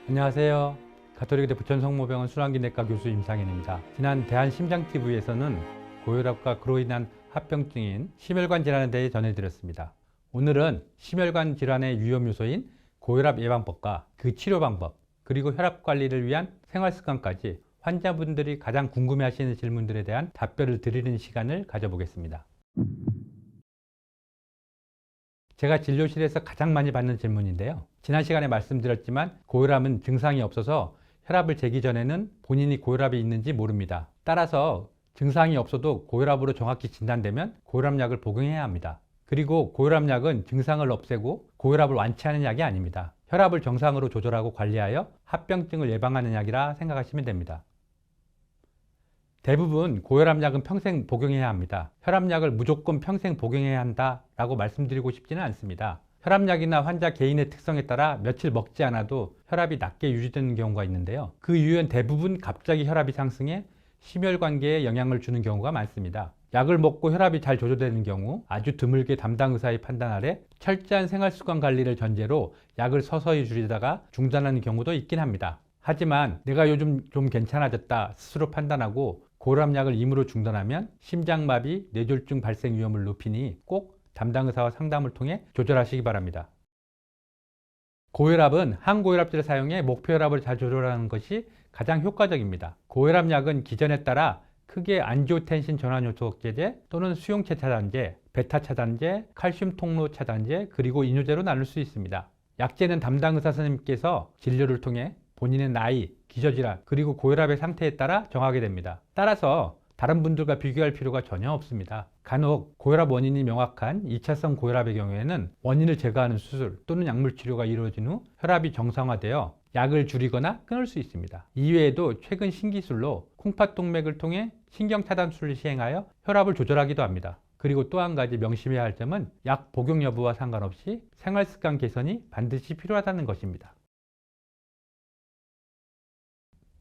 안녕하세요. 가톨릭대 부천성모병원 순환기내과 교수 임상현입니다. 지난 대한심장TV에서는 고혈압과 그로 인한 합병증인 심혈관 질환에 대해 전해드렸습니다. 오늘은 심혈관 질환의 위험 요소인 고혈압 예방법과 그 치료 방법, 그리고 혈압 관리를 위한 생활습관까지 환자분들이 가장 궁금해하시는 질문들에 대한 답변을 드리는 시간을 가져보겠습니다. 제가 진료실에서 가장 많이 받는 질문인데요. 지난 시간에 말씀드렸지만 고혈압은 증상이 없어서 혈압을 재기 전에는 본인이 고혈압이 있는지 모릅니다. 따라서 증상이 없어도 고혈압으로 정확히 진단되면 고혈압약을 복용해야 합니다. 그리고 고혈압약은 증상을 없애고 고혈압을 완치하는 약이 아닙니다. 혈압을 정상으로 조절하고 관리하여 합병증을 예방하는 약이라 생각하시면 됩니다. 대부분 고혈압약은 평생 복용해야 합니다. 혈압약을 무조건 평생 복용해야 한다라고 말씀드리고 싶지는 않습니다. 혈압약이나 환자 개인의 특성에 따라 며칠 먹지 않아도 혈압이 낮게 유지되는 경우가 있는데요. 그 이유는 대부분 갑자기 혈압이 상승해 심혈관계에 영향을 주는 경우가 많습니다. 약을 먹고 혈압이 잘 조절되는 경우 아주 드물게 담당 의사의 판단 아래 철저한 생활습관 관리를 전제로 약을 서서히 줄이다가 중단하는 경우도 있긴 합니다. 하지만 내가 요즘 좀 괜찮아졌다 스스로 판단하고 고혈압약을 임의로 중단하면 심장마비, 뇌졸중 발생 위험을 높이니 꼭 담당 의사와 상담을 통해 조절하시기 바랍니다. 고혈압은 항고혈압제를 사용해 목표 혈압을 잘 조절하는 것이 가장 효과적입니다. 고혈압약은 기전에 따라 크게 안지오텐신 전환 요소 억제제 또는 수용체 차단제, 베타 차단제, 칼슘 통로 차단제, 그리고 이뇨제로 나눌 수 있습니다. 약제는 담당 의사 선생님께서 진료를 통해 본인의 나이, 기저질환, 그리고 고혈압의 상태에 따라 정하게 됩니다. 따라서 다른 분들과 비교할 필요가 전혀 없습니다. 간혹 고혈압 원인이 명확한 2차성 고혈압의 경우에는 원인을 제거하는 수술 또는 약물 치료가 이루어진 후 혈압이 정상화되어 약을 줄이거나 끊을 수 있습니다. 이외에도 최근 신기술로 콩팥동맥을 통해 신경차단술을 시행하여 혈압을 조절하기도 합니다. 그리고 또 한 가지 명심해야 할 점은 약 복용 여부와 상관없이 생활습관 개선이 반드시 필요하다는 것입니다.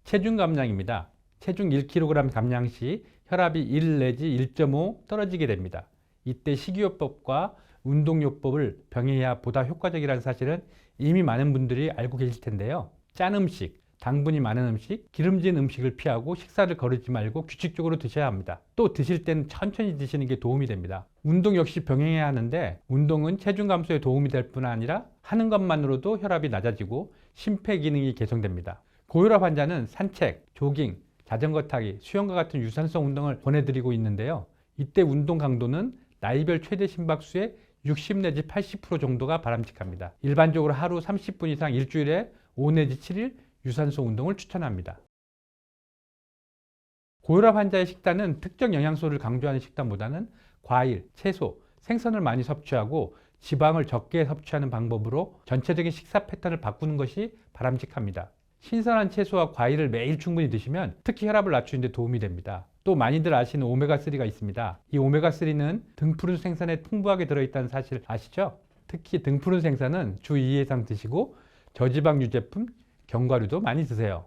체중 감량입니다. 체중 1kg 감량 시 혈압이 1 내지 1.5 떨어지게 됩니다. 이때 식이요법과 운동요법을 병행해야 보다 효과적이라는 사실은 이미 많은 분들이 알고 계실 텐데요. 짠 음식, 당분이 많은 음식, 기름진 음식을 피하고 식사를 거르지 말고 규칙적으로 드셔야 합니다. 또 드실 때는 천천히 드시는 게 도움이 됩니다. 운동 역시 병행해야 하는데 운동은 체중 감소에 도움이 될 뿐 아니라 하는 것만으로도 혈압이 낮아지고 심폐기능이 개선됩니다. 고혈압 환자는 산책, 조깅, 자전거 타기, 수영과 같은 유산성 운동을 권해드리고 있는데요. 이때 운동 강도는 나이별 최대 심박수의 60 내지 80% 정도가 바람직합니다. 일반적으로 하루 30분 이상 일주일에 5 내지 7일 유산소 운동을 추천합니다. 고혈압 환자의 식단은 특정 영양소를 강조하는 식단보다는 과일, 채소, 생선을 많이 섭취하고 지방을 적게 섭취하는 방법으로 전체적인 식사 패턴을 바꾸는 것이 바람직합니다. 신선한 채소와 과일을 매일 충분히 드시면 특히 혈압을 낮추는 데 도움이 됩니다. 또 많이들 아시는 오메가3가 있습니다. 이 오메가3는 등푸른 생선에 풍부하게 들어있다는 사실 아시죠? 특히 등푸른 생선은 주 2회 이상 드시고 저지방 유제품, 견과류도 많이 드세요.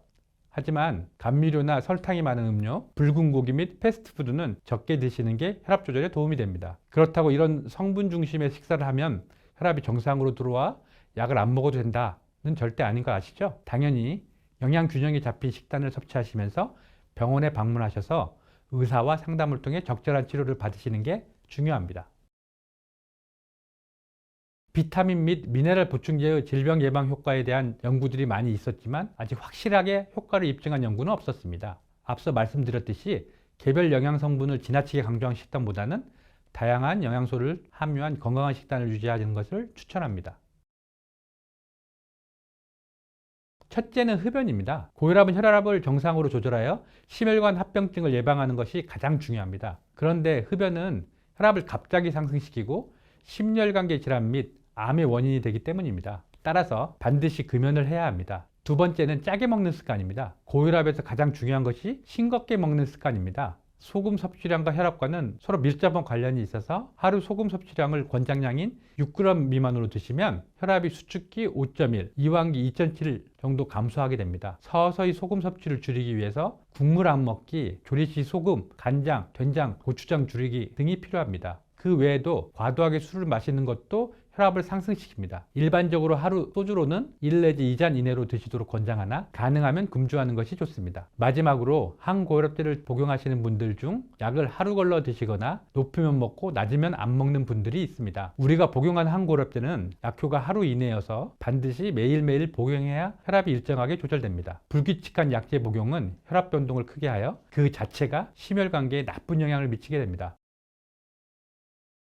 하지만 감미료나 설탕이 많은 음료, 붉은 고기 및 패스트푸드는 적게 드시는 게 혈압 조절에 도움이 됩니다. 그렇다고 이런 성분 중심의 식사를 하면 혈압이 정상으로 들어와 약을 안 먹어도 된다는 절대 아닌 거 아시죠? 당연히 영양 균형이 잡힌 식단을 섭취하시면서 병원에 방문하셔서 의사와 상담을 통해 적절한 치료를 받으시는 게 중요합니다. 비타민 및 미네랄 보충제의 질병 예방 효과에 대한 연구들이 많이 있었지만 아직 확실하게 효과를 입증한 연구는 없었습니다. 앞서 말씀드렸듯이 개별 영양 성분을 지나치게 강조한 식단보다는 다양한 영양소를 함유한 건강한 식단을 유지하는 것을 추천합니다. 첫째는 흡연입니다. 고혈압은 혈압을 정상으로 조절하여 심혈관 합병증을 예방하는 것이 가장 중요합니다. 그런데 흡연은 혈압을 갑자기 상승시키고 심혈관계 질환 및 암의 원인이 되기 때문입니다. 따라서 반드시 금연을 해야 합니다. 두 번째는 짜게 먹는 습관입니다. 고혈압에서 가장 중요한 것이 싱겁게 먹는 습관입니다. 소금 섭취량과 혈압과는 서로 밀접한 관련이 있어서 하루 소금 섭취량을 권장량인 6g 미만으로 드시면 혈압이 수축기 5.1, 이완기 2.7 정도 감소하게 됩니다. 서서히 소금 섭취를 줄이기 위해서 국물 안 먹기, 조리 시 소금, 간장, 된장, 고추장 줄이기 등이 필요합니다. 그 외에도 과도하게 술을 마시는 것도 혈압을 상승시킵니다. 일반적으로 하루 소주로는 1 내지 2잔 이내로 드시도록 권장하나 가능하면 금주하는 것이 좋습니다. 마지막으로 항고혈압제를 복용하시는 분들 중 약을 하루 걸러 드시거나 높으면 먹고 낮으면 안 먹는 분들이 있습니다. 우리가 복용한 항고혈압제는 약효가 하루 이내여서 반드시 매일매일 복용해야 혈압이 일정하게 조절됩니다. 불규칙한 약제 복용은 혈압 변동을 크게 하여 그 자체가 심혈관계에 나쁜 영향을 미치게 됩니다.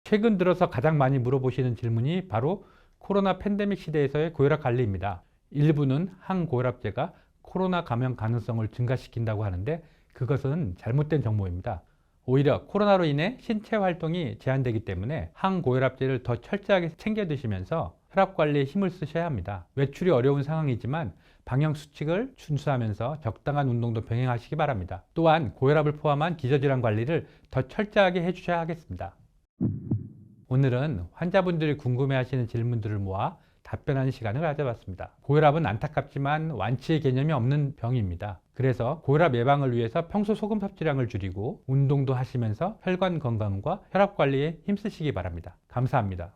최근 들어서 가장 많이 물어보시는 질문이 바로 코로나 팬데믹 시대에서의 고혈압 관리입니다. 일부는 항고혈압제가 코로나 감염 가능성을 증가시킨다고 하는데 그것은 잘못된 정보입니다. 오히려 코로나로 인해 신체 활동이 제한되기 때문에 항고혈압제를 더 철저하게 챙겨 드시면서 혈압 관리에 힘을 쓰셔야 합니다. 외출이 어려운 상황이지만 방역 수칙을 준수하면서 적당한 운동도 병행하시기 바랍니다. 또한 고혈압을 포함한 기저질환 관리를 더 철저하게 해주셔야 하겠습니다. 오늘은 환자분들이 궁금해하시는 질문들을 모아 답변하는 시간을 가져봤습니다. 고혈압은 안타깝지만 완치의 개념이 없는 병입니다. 그래서 고혈압 예방을 위해서 평소 소금 섭취량을 줄이고 운동도 하시면서 혈관 건강과 혈압 관리에 힘쓰시기 바랍니다. 감사합니다.